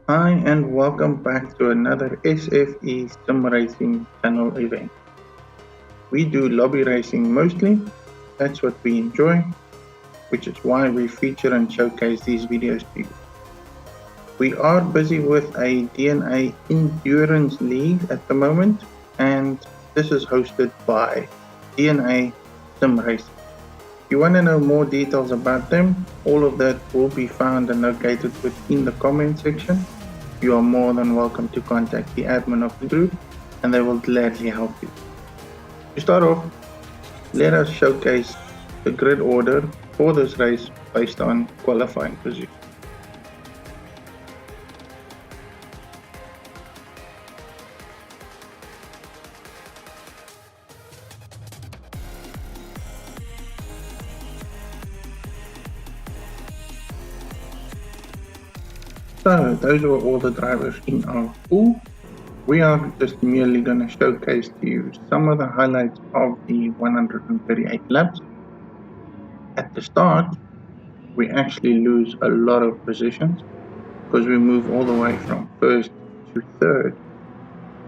Hi and welcome back to another SFE Sim Racing channel event. We do lobby racing mostly, that's what we enjoy, which is why we feature and showcase these videos to you. We are busy with a DNA Endurance League at the moment, and this is hosted by DNA Sim Racing. If you want to know more details about them, all of that will be found and located within the comment section. You are more than welcome to contact the admin of the group and they will gladly help you. To start off, let us showcase the grid order for this race based on qualifying position. So those were all the drivers in our pool. We are just merely going to showcase to you some of the highlights of the 138 laps. At the start, we actually lose a lot of positions because we move all the way from first to third.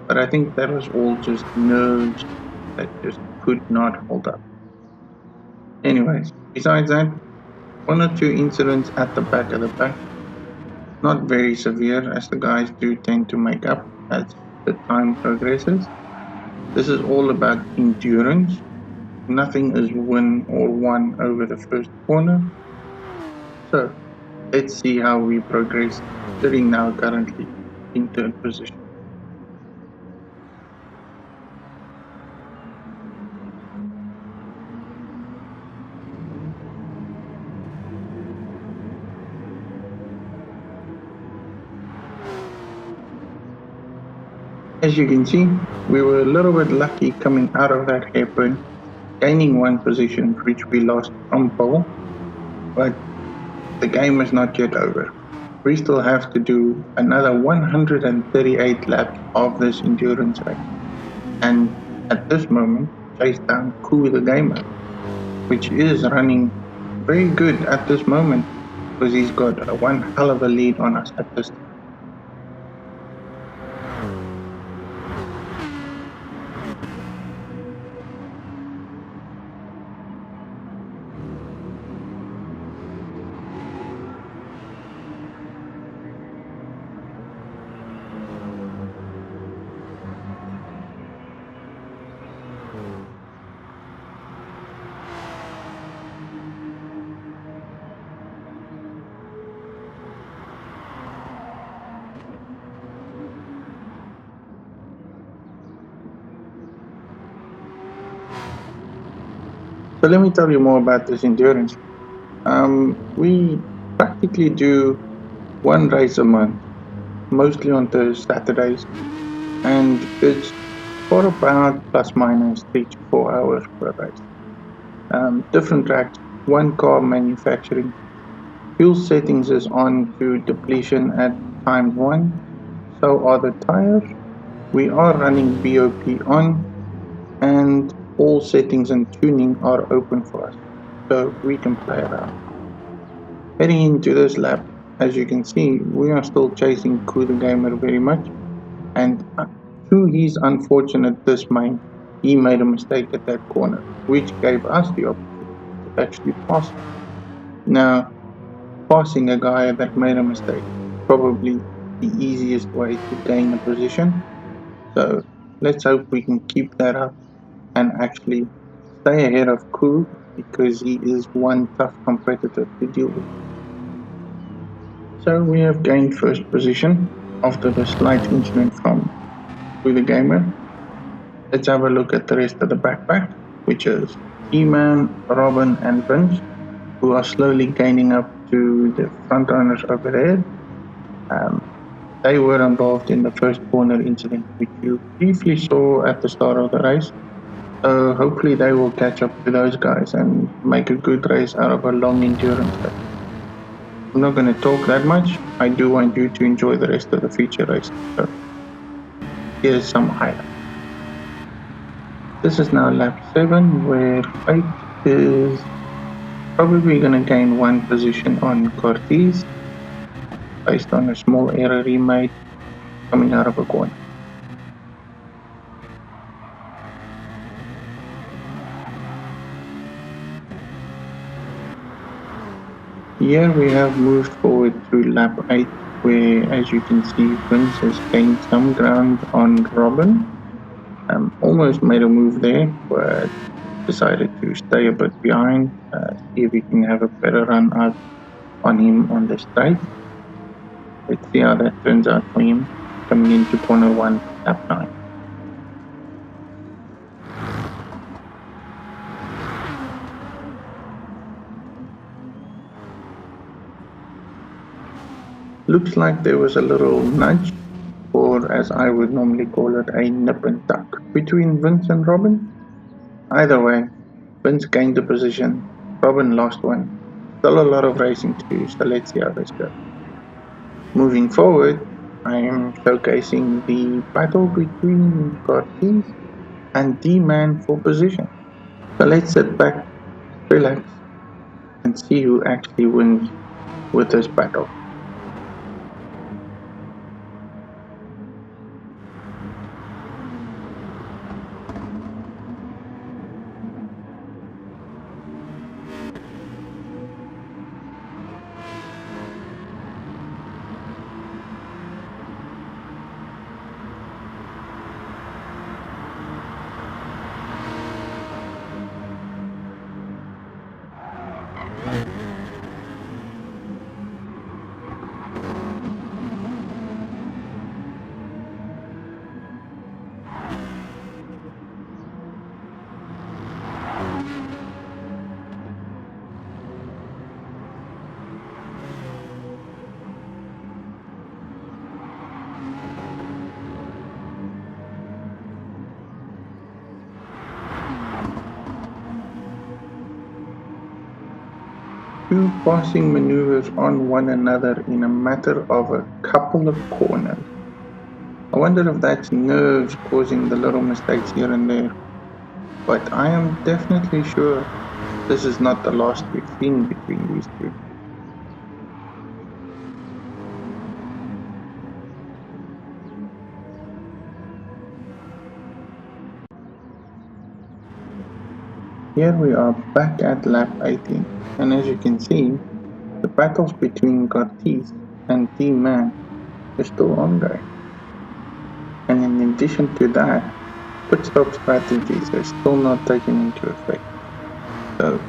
But I think that was all just nerves that just could not hold up. Anyways, besides that, one or two incidents at the back of the pack. Not very severe as the guys do tend to make up as the time progresses. This is all about endurance. Nothing is win or won over the first corner. So let's see how we progress, sitting now currently in third position. As you can see, we were a little bit lucky coming out of that hairpin, gaining one position which we lost from pole, but the game is not yet over. We still have to do another 138 laps of this endurance race, and at this moment, chase down Koo the Gamer, which is running very good at this moment because he's got a one hell of a lead on us at this time. So let me tell you more about this endurance. We practically do one race a month, mostly on Saturdays, and it's for about plus minus 3 to 4 hours per race. Different tracks, one car manufacturing. Fuel settings is on to depletion at ×1, so are the tires. We are running BOP on, and all settings and tuning are open for us, so we can play around. Heading into this lap, as you can see, we are still chasing Koo the Gamer very much, and to his unfortunate dismay, he made a mistake at that corner, which gave us the opportunity to actually pass him. Now, passing a guy that made a mistake is probably the easiest way to gain a position, so let's hope we can keep that up and actually stay ahead of Koo because he is one tough competitor to deal with. So we have gained first position after the slight incident from Koo the Gamer. Let's have a look at the rest of the backpack, which is E-Man, Robin and Vince, who are slowly gaining up to the front runners over there. They were involved in the first corner incident, which you briefly saw at the start of the race. So hopefully they will catch up to those guys and make a good race out of a long endurance race. I'm not going to talk that much. I do want you to enjoy the rest of the feature race. So here's some highlights. This is now lap 7, where Fate is probably going to gain one position on Cortez. based on a small error he made coming out of a corner. Here we have moved forward to lap 8, where, as you can see, Vince has gained some ground on Robin. Almost made a move there, but decided to stay a bit behind, see if he can have a better run out on him on the straight. Let's see how that turns out for him coming into corner 1, lap 9. Looks like there was a little nudge, or as I would normally call it, a nip and tuck between Vince and Robin. Either way, Vince gained the position, Robin lost one. Still a lot of racing to do, so let's see how this goes. Moving forward, I am showcasing the battle between Gr.3 and D-Man for position. So let's sit back, relax, and see who actually wins with this battle. Two passing maneuvers on one another in a matter of a couple of corners. I wonder if that's nerves causing the little mistakes here and there, but I am definitely sure this is not the last we've seen between these two. Here we are back at lap 18, and as you can see, the battles between Gr.3 and D-Man is still ongoing. And in addition to that, pit stop strategies are still not taken into effect. So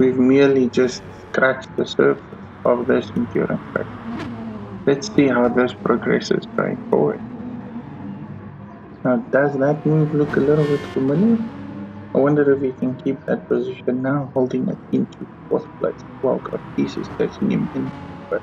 we've merely just scratched the surface of this endurance race. Let's see how this progresses going forward. Now, does that move look a little bit familiar? I wonder if he can keep that position now, holding it into 4th place while Gr.3 is taking him in. But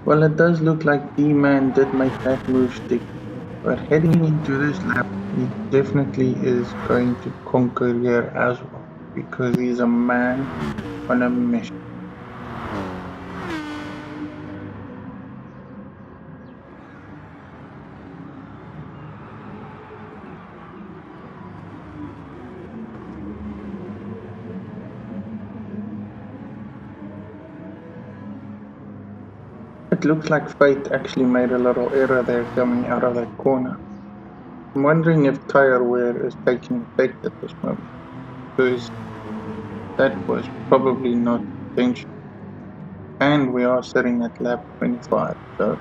well, it does look like D-Man did make that move stick. But heading into this lap, he definitely is going to conquer here as well, because he's a man on a mission. It looks like Fate actually made a little error there coming out of that corner. I'm wondering if tire wear is taking effect at this moment, because that was probably not intentional. And we are sitting at lap 25, so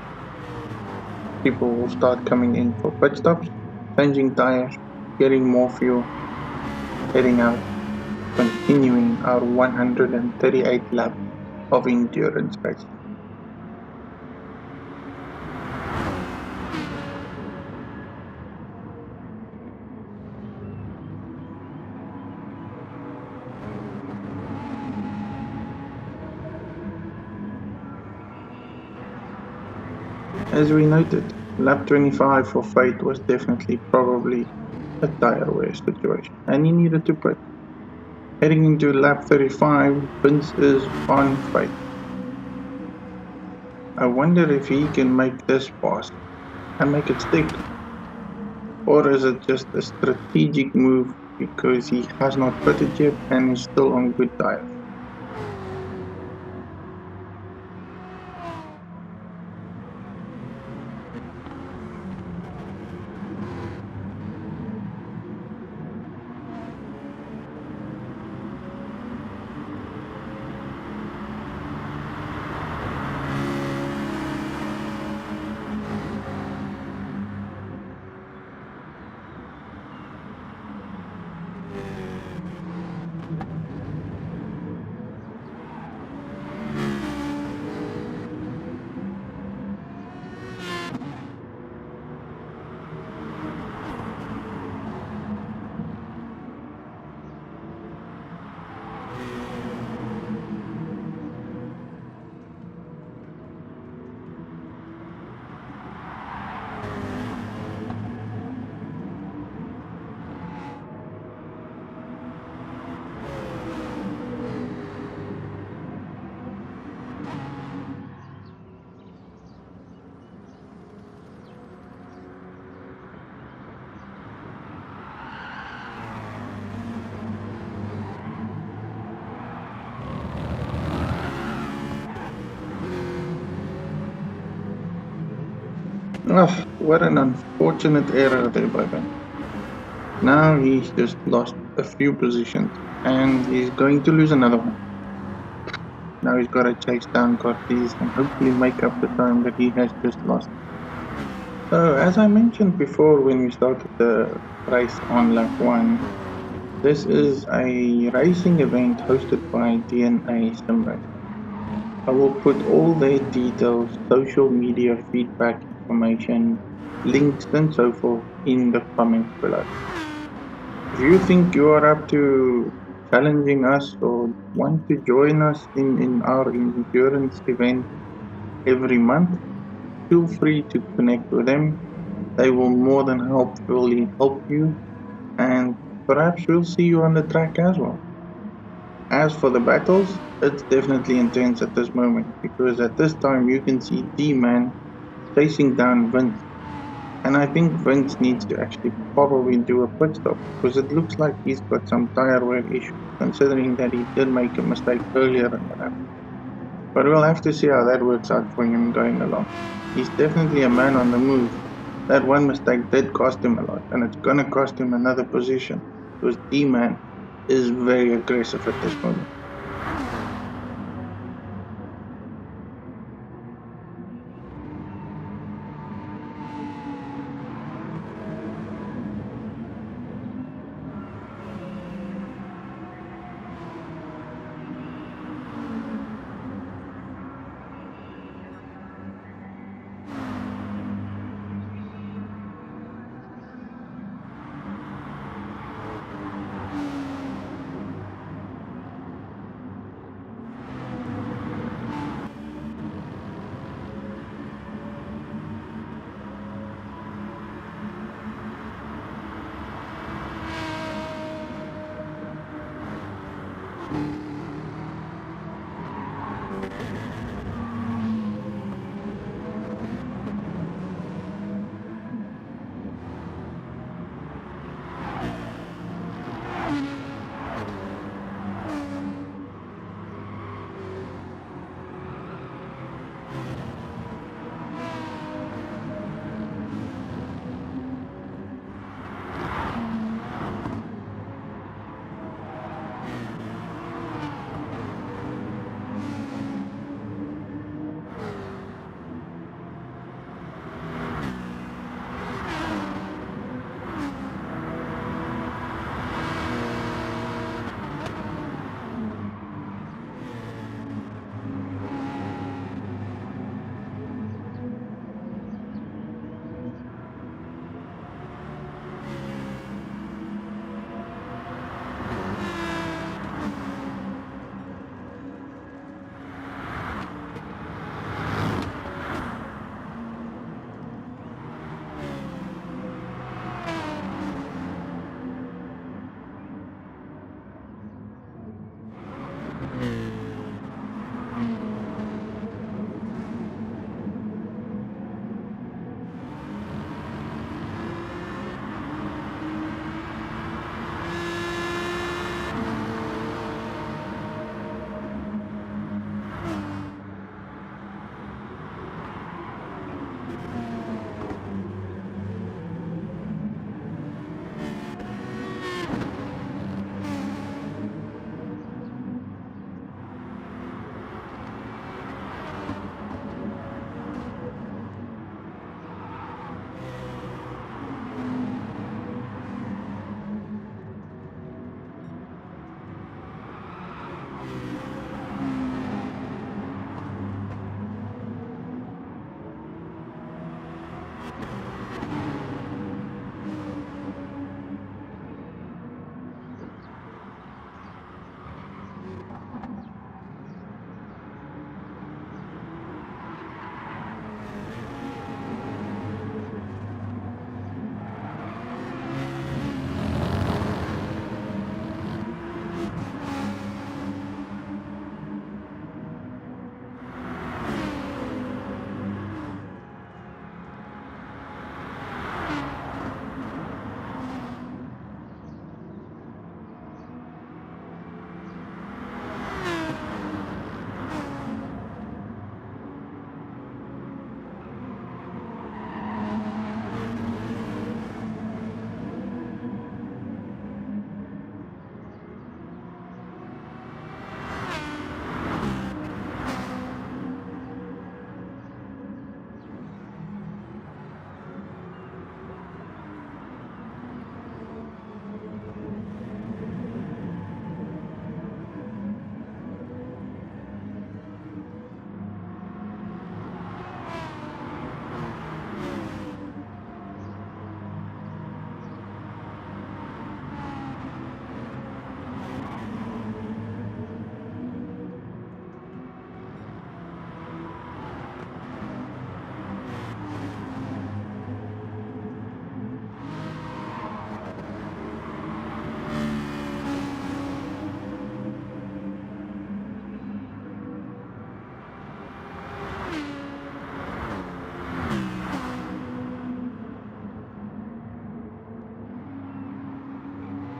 people will start coming in for pit stops, changing tires, getting more fuel, heading out, continuing our 138 laps of endurance racing. As we noted, lap 25 for Fate was definitely probably a tire wear situation, and he needed to pit. Heading into lap 35, Vince is on Fate. I wonder if he can make this pass and make it stick, or is it just a strategic move because he has not pitted yet and is still on good tires? Oh, what an unfortunate error there by Ben. Now he's just lost a few positions and he's going to lose another one. Now he's got to chase down Gr.3 and hopefully make up the time that he has just lost. So, as I mentioned before when we started the race on lap 1, this is a racing event hosted by DNA SimRacing. I will put all their details, social media feedback information, links and so forth in the comments below. If you think you are up to challenging us or want to join us in our endurance event every month, feel free to connect with them. They will more than helpfully help you, and perhaps we'll see you on the track as well. As for the battles, it's definitely intense at this moment because at this time you can see D-Man chasing down Vince. And I think Vince needs to actually probably do a pit stop because it looks like he's got some tire wear issues considering that he did make a mistake earlier in the lap. But we'll have to see how that works out for him going along. He's definitely a man on the move. That one mistake did cost him a lot, and it's gonna cost him another position because D-Man is very aggressive at this moment.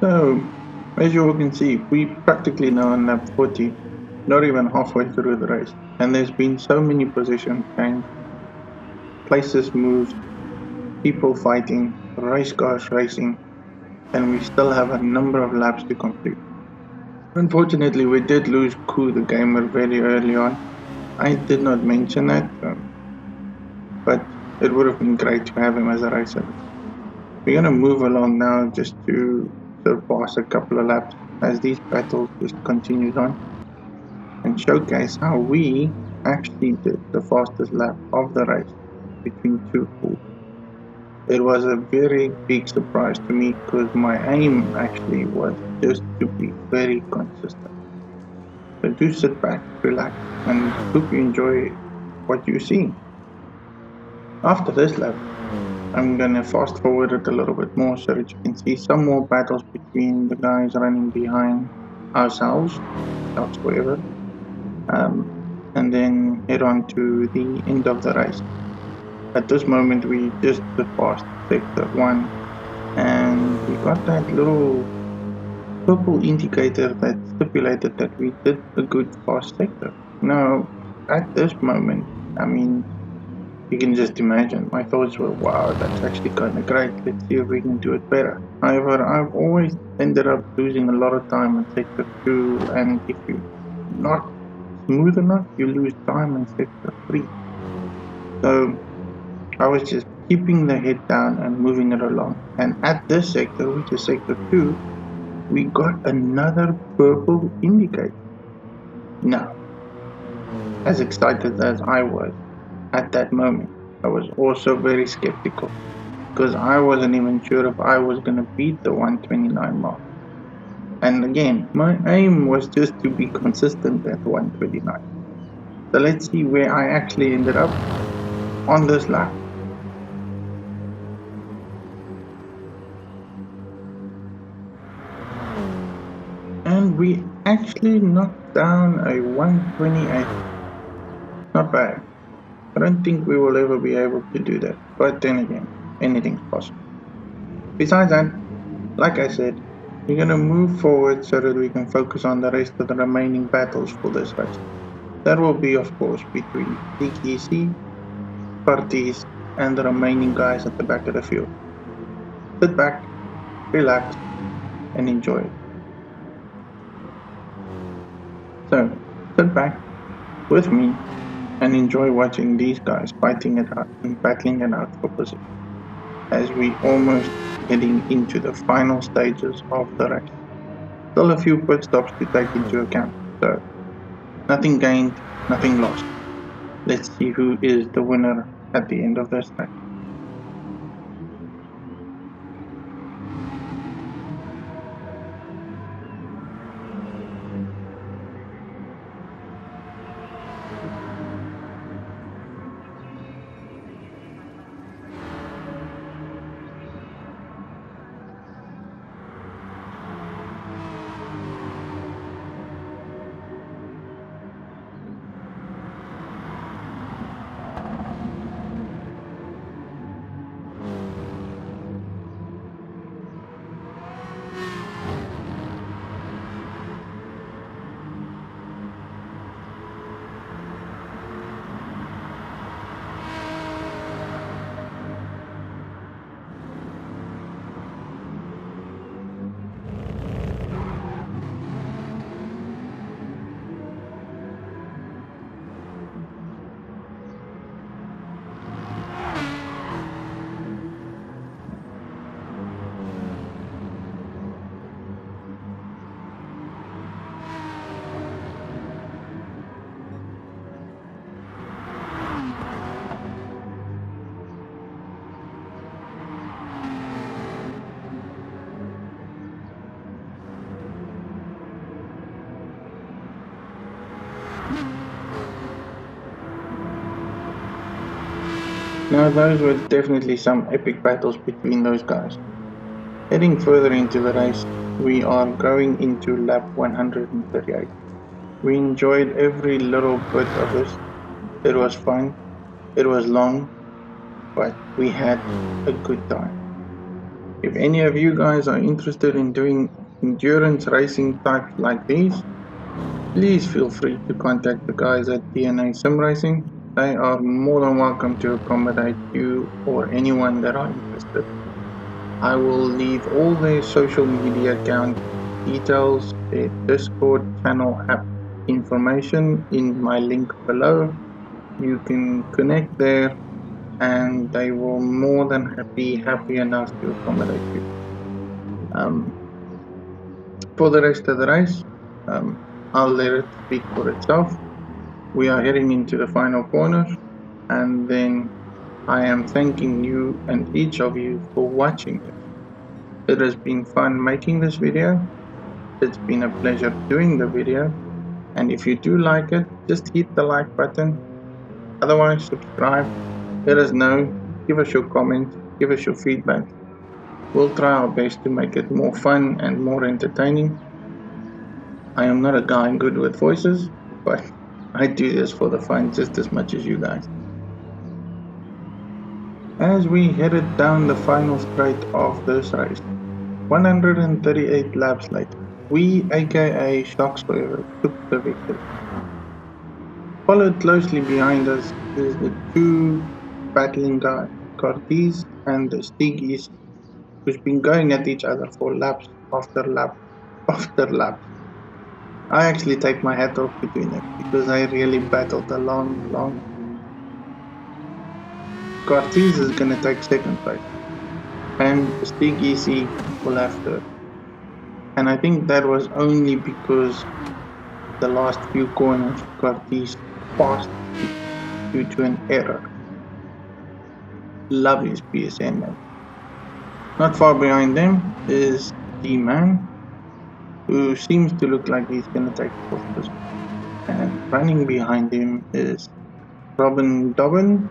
So, as you all can see, we practically now on lap 40, not even halfway through the race, and there's been so many position change, places moved, people fighting, race cars racing, and we still have a number of laps to complete. Unfortunately, we did lose Ku the gamer very early on. I did not mention that, but it would have been great to have him as a racer. We're going to move along now just to surpass a couple of laps as these battles just continues on and showcase how we actually did the fastest lap of the race between two pools. It was a very big surprise to me because my aim actually was just to be very consistent. So do sit back, relax, and hope you enjoy what you see. After this lap, I'm gonna fast forward it a little bit more so that you can see some more battles between the guys running behind ourselves, whatever, and then head on to the end of the race. At this moment, we just surpassed sector 1 and we got that little purple indicator that stipulated that we did a good fast sector. Now, at this moment, I mean, you can just imagine. My thoughts were, wow, that's actually kind of great. Let's see if we can do it better. However, I've always ended up losing a lot of time in sector 2, and if you're not smooth enough, you lose time in sector 3. So I was just keeping the head down and moving it along. And at this sector, which is sector 2, we got another purple indicator. Now, as excited as I was at that moment, I was also very skeptical because I wasn't even sure if I was going to beat the 129 mark. And again, my aim was just to be consistent at 129. So let's see where I actually ended up on this lap. And we actually knocked down a 128. Not bad. I don't think we will ever be able to do that. But then again, anything's possible. Besides that, like I said, we're going to move forward so that we can focus on the rest of the remaining battles for this race. That will be, of course, between DKC, Parties, and the remaining guys at the back of the field. Sit back, relax, and enjoy it. So, sit back with me and enjoy watching these guys fighting it out and battling it out for position as we almost heading into the final stages of the race. Still a few pit stops to take into account, so nothing gained, nothing lost. Let's see who is the winner at the end of this race. Now those were definitely some epic battles between those guys. Heading further into the race, we are going into lap 138. We enjoyed every little bit of this. It was fun, it was long, but we had a good time. If any of you guys are interested in doing endurance racing types like these, please feel free to contact the guys at DNA Sim Racing. They are more than welcome to accommodate you or anyone that are interested. I will leave all their social media account details, their Discord channel app information in my link below. You can connect there and they will more than happy enough to accommodate you. Um, for the rest of the race, um, I'll let it speak for itself. We are heading into the final corner, and then I am thanking you and each of you for watching this. It has been fun making this video. It's been a pleasure doing the video, and if you do like it, just hit the like button. Otherwise, subscribe, let us know, give us your comments, give us your feedback. We'll try our best to make it more fun and more entertaining. I am not a guy good with voices, but I do this for the fun just as much as you guys. As we headed down the final straight of this race, 138 laps later, we, aka Shocks Forever, took the victory. Followed closely behind us is the two battling guys, Cortez and Stig Easy, who's been going at each other for laps after lap after lap. I actually take my hat off between them because I really battled a long. Cortez is gonna take second place, and Stig Easy will have third. And I think that was only because the last few corners Cortez passed due to an error. Love his PSN, man. Not far behind them is D-Man, who seems to look like he's gonna take fourth position. And running behind him is Robin Dobbin,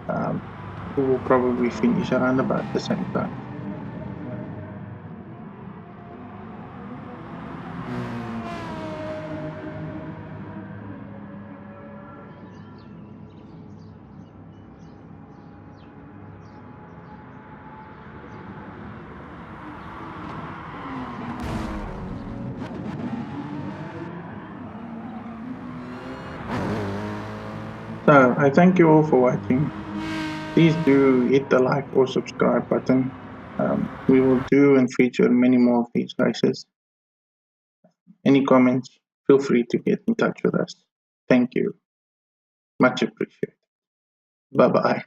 um, who will probably finish around about the same time. So I thank you all for watching. Please do hit the like or subscribe button. We will do and feature many more of these races. Any comments, feel free to get in touch with us. Thank you. Much appreciated. Bye bye.